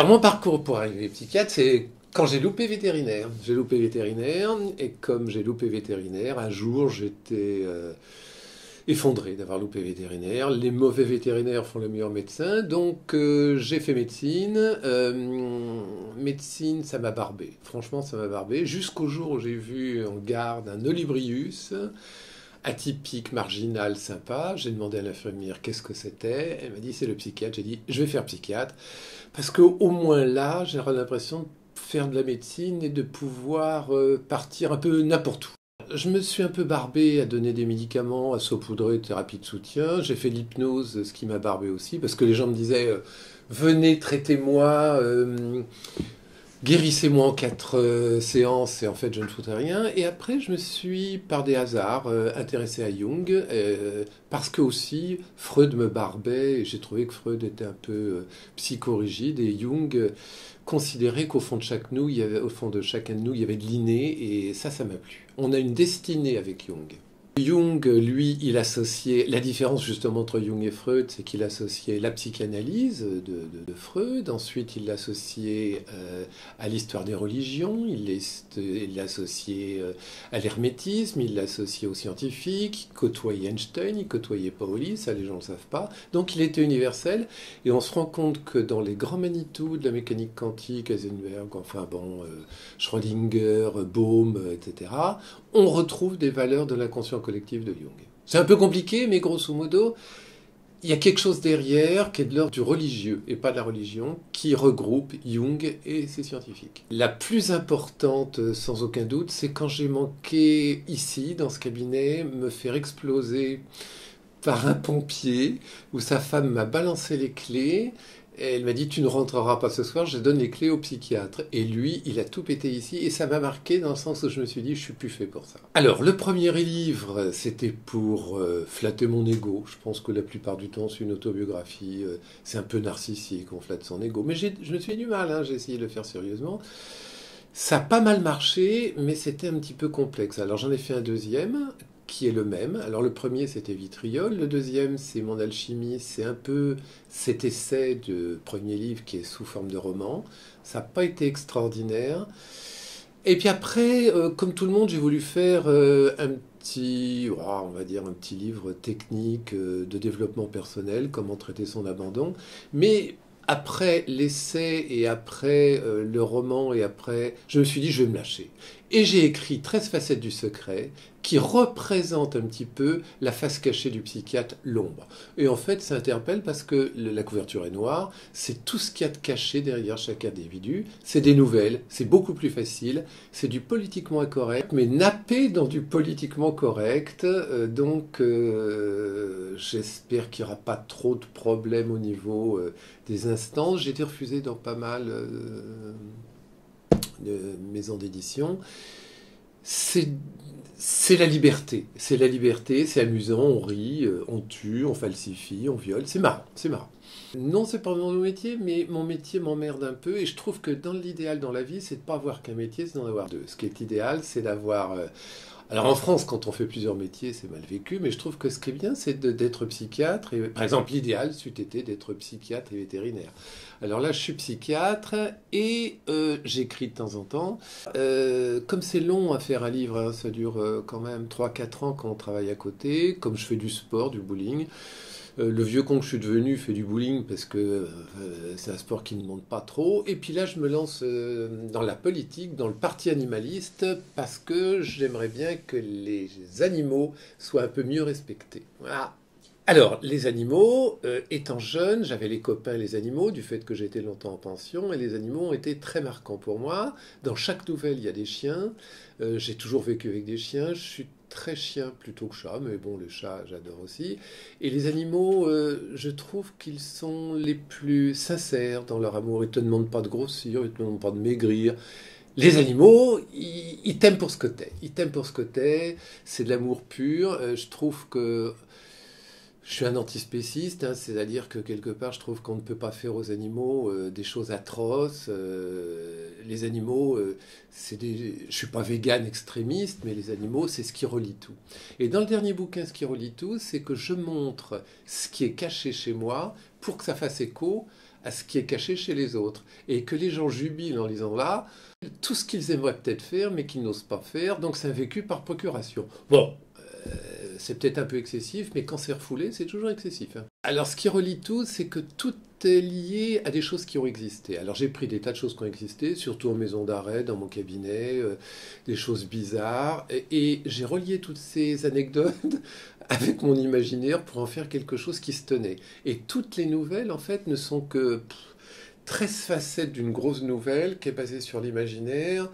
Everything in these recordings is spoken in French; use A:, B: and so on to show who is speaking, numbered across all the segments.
A: Alors mon parcours pour arriver psychiatre, c'est quand j'ai loupé vétérinaire. J'ai loupé vétérinaire, et comme j'ai loupé vétérinaire, un jour j'étais effondré d'avoir loupé vétérinaire. Les mauvais vétérinaires font le meilleur médecin, donc j'ai fait médecine. Médecine, ça m'a barbé. Franchement, ça m'a barbé. Jusqu'au jour où j'ai vu en garde un Holibrius, atypique, marginal, sympa. J'ai demandé à l'infirmière qu'est-ce que c'était. Elle m'a dit c'est le psychiatre. J'ai dit je vais faire psychiatre. Parce qu'au moins là, j'ai l'impression de faire de la médecine et de pouvoir partir un peu n'importe où. Je me suis un peu barbé à donner des médicaments, à saupoudrer, thérapie de soutien. J'ai fait de l'hypnose, ce qui m'a barbé aussi, parce que les gens me disaient venez, traitez-moi, guérissez-moi en 4 séances, et en fait je ne foutais rien. Et après, je me suis, par des hasards, intéressé à Jung, parce que aussi Freud me barbait, et j'ai trouvé que Freud était un peu psychorigide, et Jung considérait qu'au fond de au fond de chacun de nous, il y avait de l'inné, et ça m'a plu. On a une destinée avec Jung. Jung, lui, il associait... La différence justement entre Jung et Freud, c'est qu'il associait la psychanalyse de Freud, ensuite il l'associait à l'histoire des religions, il l'associait à l'hermétisme, il l'associait aux scientifiques, il côtoyait Einstein, il côtoyait Pauli, ça les gens ne le savent pas. Donc il était universel, et on se rend compte que dans les grands Manitou de la mécanique quantique, Heisenberg, Schrödinger, Bohm, etc., on retrouve des valeurs de l'inconscient collectif de Jung. C'est un peu compliqué, mais grosso modo, il y a quelque chose derrière qui est de l'ordre du religieux et pas de la religion, qui regroupe Jung et ses scientifiques. La plus importante, sans aucun doute, c'est quand j'ai manqué ici, dans ce cabinet, me faire exploser par un pompier, où sa femme m'a balancé les clés. Et elle m'a dit, tu ne rentreras pas ce soir, je donne les clés au psychiatre. Et lui, il a tout pété ici, et ça m'a marqué dans le sens où je me suis dit, je suis plus fait pour ça. Alors, le premier livre, c'était pour flatter mon ego. Je pense que la plupart du temps, c'est une autobiographie. C'est un peu narcissique, on flatte son ego. Mais je me suis dit du mal, hein, j'ai essayé de le faire sérieusement. Ça a pas mal marché, mais c'était un petit peu complexe. Alors, j'en ai fait un deuxième, qui est le même. Alors le premier c'était Vitriol, le deuxième c'est Mon Alchimie, c'est un peu cet essai de premier livre qui est sous forme de roman. Ça n'a pas été extraordinaire. Et puis après, comme tout le monde, j'ai voulu faire un petit, on va dire un petit livre technique de développement personnel, comment traiter son abandon. Mais après l'essai et après le roman et après, je me suis dit je vais me lâcher. Et j'ai écrit 13 facettes du secret qui représente un petit peu la face cachée du psychiatre, l'ombre. Et en fait, ça interpelle parce que la couverture est noire, c'est tout ce qu'il y a de caché derrière chaque individu, c'est des nouvelles, c'est beaucoup plus facile, c'est du politiquement incorrect, mais nappé dans du politiquement correct, donc j'espère qu'il n'y aura pas trop de problèmes au niveau des instances. J'ai été refusé dans pas mal de maisons d'édition. C'est la liberté. C'est la liberté, c'est amusant, on rit, on tue, on falsifie, on viole. C'est marrant, c'est marrant. Non, c'est pas mon métier, mais mon métier m'emmerde un peu. Et je trouve que dans l'idéal dans la vie, c'est de pas avoir qu'un métier, c'est d'en avoir deux. Ce qui est idéal, c'est d'avoir... Alors en France, quand on fait plusieurs métiers, c'est mal vécu, mais je trouve que ce qui est bien, c'est d'être psychiatre. Et, par exemple, l'idéal, c'eût été d'être psychiatre et vétérinaire. Alors là, je suis psychiatre et j'écris de temps en temps. Comme c'est long à faire un livre, hein, ça dure quand même 3-4 ans quand on travaille à côté, comme je fais du sport, du bowling. Le vieux con que je suis devenu fait du bowling parce que c'est un sport qui ne monte pas trop. Et puis là, je me lance dans la politique, dans le parti animaliste, parce que j'aimerais bien que les animaux soient un peu mieux respectés. Voilà. Alors, les animaux, étant jeune, j'avais les copains les animaux, du fait que j'étais longtemps en pension, et les animaux ont été très marquants pour moi. Dans chaque nouvelle, il y a des chiens. J'ai toujours vécu avec des chiens. Je suis très chien plutôt que chat, mais bon, les chats, j'adore aussi. Et les animaux, je trouve qu'ils sont les plus sincères dans leur amour. Ils ne te demandent pas de grossir, ils ne te demandent pas de maigrir. Les animaux, ils t'aiment pour ce que t'es. Ils t'aiment pour ce que t'es. C'est de l'amour pur. Je trouve que je suis un antispéciste, hein, c'est-à-dire que quelque part, je trouve qu'on ne peut pas faire aux animaux des choses atroces. Les animaux, je suis pas végane extrémiste, mais les animaux, c'est ce qui relie tout. Et dans le dernier bouquin, ce qui relie tout, c'est que je montre ce qui est caché chez moi pour que ça fasse écho à ce qui est caché chez les autres. Et que les gens jubilent en lisant là tout ce qu'ils aimeraient peut-être faire, mais qu'ils n'osent pas faire. Donc c'est un vécu par procuration. Bon, c'est peut-être un peu excessif, mais quand c'est refoulé, c'est toujours excessif. Hein. Alors ce qui relie tout, c'est que tout est lié à des choses qui ont existé. Alors j'ai pris des tas de choses qui ont existé, surtout en maison d'arrêt, dans mon cabinet, des choses bizarres, et j'ai relié toutes ces anecdotes avec mon imaginaire pour en faire quelque chose qui se tenait. Et toutes les nouvelles, en fait, ne sont que 13 facettes d'une grosse nouvelle qui est basée sur l'imaginaire,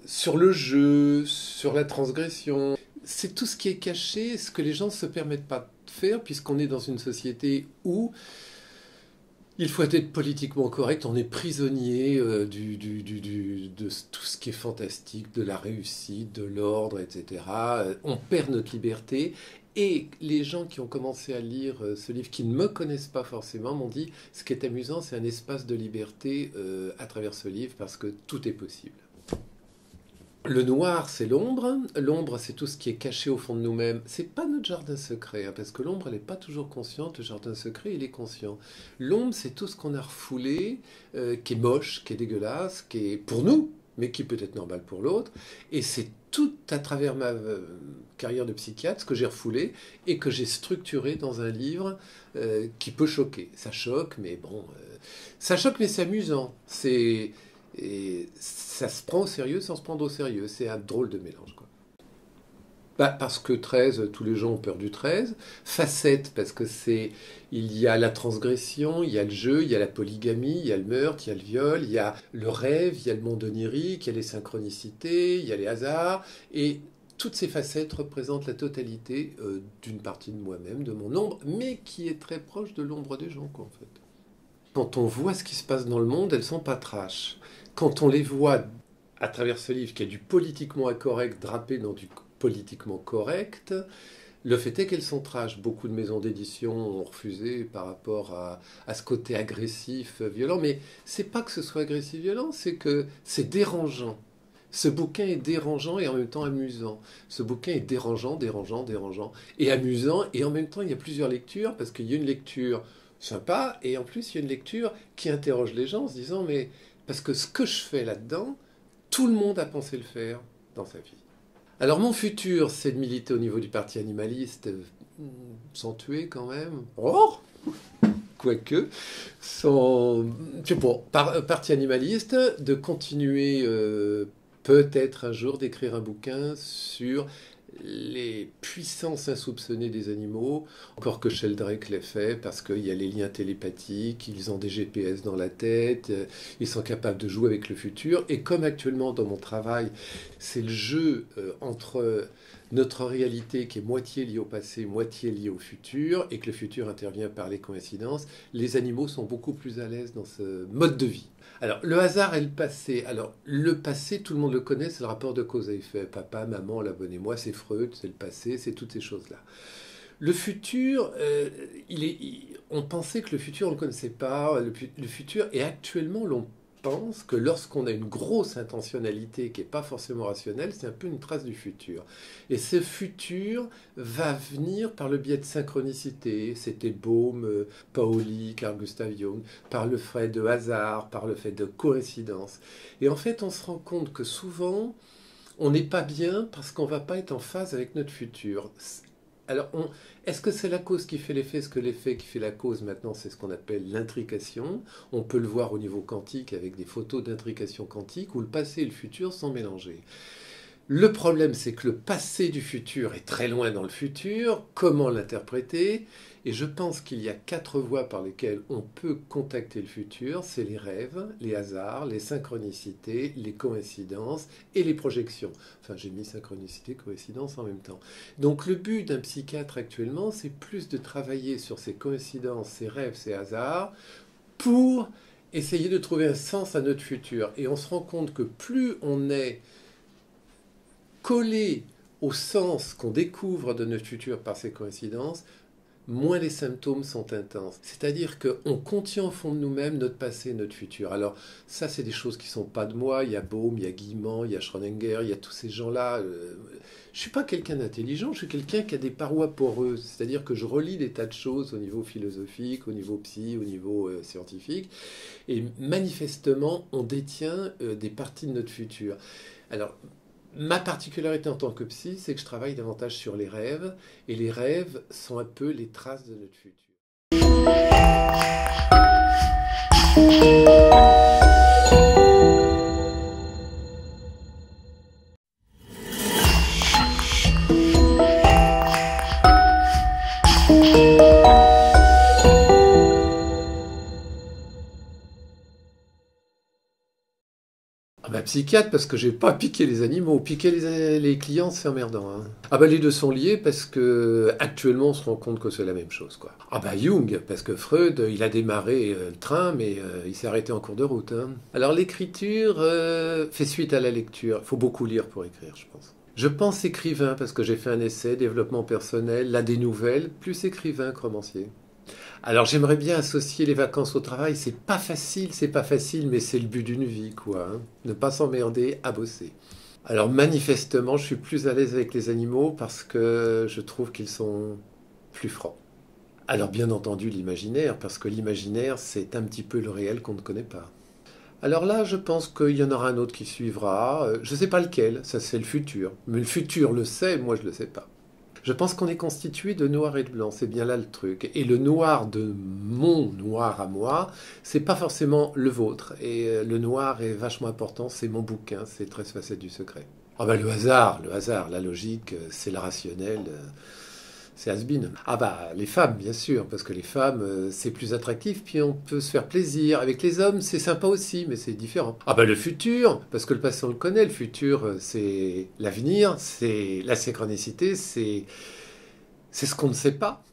A: sur le jeu, sur la transgression. C'est tout ce qui est caché, ce que les gens ne se permettent pas de faire, puisqu'on est dans une société où il faut être politiquement correct, on est prisonnier de tout ce qui est fantastique, de la réussite, de l'ordre, etc. On perd notre liberté. Et les gens qui ont commencé à lire ce livre, qui ne me connaissent pas forcément, m'ont dit, ce qui est amusant, c'est un espace de liberté à travers ce livre, parce que tout est possible. Le noir, c'est l'ombre. L'ombre, c'est tout ce qui est caché au fond de nous-mêmes. C'est pas notre jardin secret, hein, parce que l'ombre, elle n'est pas toujours consciente. Le jardin secret, il est conscient. L'ombre, c'est tout ce qu'on a refoulé, qui est moche, qui est dégueulasse, qui est pour nous, mais qui peut être normal pour l'autre. Et c'est tout à travers ma carrière de psychiatre, ce que j'ai refoulé et que j'ai structuré dans un livre qui peut choquer. Ça choque, mais bon... ça choque, mais c'est amusant. Et ça se prend au sérieux sans se prendre au sérieux. C'est un drôle de mélange, quoi. Bah, parce que 13, tous les gens ont peur du 13. Facette, parce que il y a la transgression, il y a le jeu, il y a la polygamie, il y a le meurtre, il y a le viol, il y a le rêve, il y a le monde onirique, il y a les synchronicités, il y a les hasards. Et toutes ces facettes représentent la totalité d'une partie de moi-même, de mon ombre, mais qui est très proche de l'ombre des gens, quoi, en fait. Quand on voit ce qui se passe dans le monde, elles sont pas trash. Quand on les voit à travers ce livre qui est du politiquement incorrect drapé dans du politiquement correct, le fait est qu'elles sont trash. Beaucoup de maisons d'édition ont refusé par rapport à ce côté agressif, violent. Mais c'est pas que ce soit agressif, violent, c'est que c'est dérangeant. Ce bouquin est dérangeant et en même temps amusant. Ce bouquin est dérangeant, dérangeant, dérangeant et amusant. Et en même temps, il y a plusieurs lectures parce qu'il y a une lecture sympa et en plus, il y a une lecture qui interroge les gens en se disant mais parce que ce que je fais là-dedans, tout le monde a pensé le faire dans sa vie. Alors mon futur, c'est de militer au niveau du parti animaliste, sans tuer quand même. Oh, quoique, sans... Je sais pas, parti animaliste, de continuer peut-être un jour d'écrire un bouquin sur les puissances insoupçonnées des animaux, encore que Sheldrake l'ait fait, parce qu'il y a les liens télépathiques, ils ont des GPS dans la tête, ils sont capables de jouer avec le futur, et comme actuellement dans mon travail, c'est le jeu entre notre réalité qui est moitié liée au passé, moitié liée au futur, et que le futur intervient par les coïncidences, les animaux sont beaucoup plus à l'aise dans ce mode de vie. Alors, le hasard et le passé. Alors, le passé, tout le monde le connaît, c'est le rapport de cause à effet. Papa, maman, l'abonné-moi, c'est Freud, c'est le passé, c'est toutes ces choses-là. Le futur, on pensait que le futur, on ne le connaissait pas. Le futur, et actuellement, l'on pense que lorsqu'on a une grosse intentionnalité qui n'est pas forcément rationnelle, c'est un peu une trace du futur. Et ce futur va venir par le biais de synchronicité. C'était Bohm, Paoli, Carl Gustav Jung, par le fait de hasard, par le fait de coïncidence. Et en fait, on se rend compte que souvent, on n'est pas bien parce qu'on ne va pas être en phase avec notre futur. Alors, est-ce que c'est la cause qui fait l'effet? Est-ce que l'effet qui fait la cause, maintenant, c'est ce qu'on appelle l'intrication? On peut le voir au niveau quantique avec des photos d'intrication quantique où le passé et le futur sont mélangés. Le problème, c'est que le passé du futur est très loin dans le futur. Comment l'interpréter? Et je pense qu'il y a 4 voies par lesquelles on peut contacter le futur. C'est les rêves, les hasards, les synchronicités, les coïncidences et les projections. Enfin, j'ai mis synchronicité, coïncidence en même temps. Donc le but d'un psychiatre actuellement, c'est plus de travailler sur ces coïncidences, ces rêves, ces hasards, pour essayer de trouver un sens à notre futur. Et on se rend compte que plus on est collé au sens qu'on découvre de notre futur par ces coïncidences, moins les symptômes sont intenses. C'est-à-dire qu'on contient au fond de nous-mêmes notre passé et notre futur. Alors ça, c'est des choses qui ne sont pas de moi. Il y a Bohm, il y a Guillemant, il y a Schrödinger, il y a tous ces gens-là. Je ne suis pas quelqu'un d'intelligent, je suis quelqu'un qui a des parois poreuses. C'est-à-dire que je relis des tas de choses au niveau philosophique, au niveau psy, au niveau scientifique. Et manifestement, on détient des parties de notre futur. Alors, ma particularité en tant que psy, c'est que je travaille davantage sur les rêves, et les rêves sont un peu les traces de notre futur. Ah bah, psychiatre, parce que j'ai pas piqué les animaux. Piquer les clients, c'est emmerdant. Hein. Ah bah les deux sont liés parce que actuellement on se rend compte que c'est la même chose, quoi. Ah bah Jung, parce que Freud, il a démarré le train, mais il s'est arrêté en cours de route. Hein. Alors l'écriture fait suite à la lecture. Il faut beaucoup lire pour écrire, je pense. Je pense écrivain parce que j'ai fait un essai, développement personnel, là des nouvelles, plus écrivain que romancier. Alors j'aimerais bien associer les vacances au travail, c'est pas facile, mais c'est le but d'une vie, quoi. Hein. Ne pas s'emmerder à bosser. Alors manifestement, je suis plus à l'aise avec les animaux parce que je trouve qu'ils sont plus francs. Alors bien entendu l'imaginaire, parce que l'imaginaire c'est un petit peu le réel qu'on ne connaît pas. Alors là, je pense qu'il y en aura un autre qui suivra. Je ne sais pas lequel, ça c'est le futur. Mais le futur le sait, moi je ne le sais pas. Je pense qu'on est constitué de noir et de blanc, c'est bien là le truc. Et le noir de mon noir à moi, c'est pas forcément le vôtre. Et le noir est vachement important, c'est mon bouquin, c'est 13 facettes du secret. Ah bah le hasard, la logique, c'est le rationnel, c'est has-been. Ah bah les femmes, bien sûr, parce que les femmes, c'est plus attractif, puis on peut se faire plaisir. Avec les hommes, c'est sympa aussi, mais c'est différent. Ah bah le futur, parce que le passé on le connaît, le futur c'est l'avenir, c'est la synchronicité, c'est ce qu'on ne sait pas.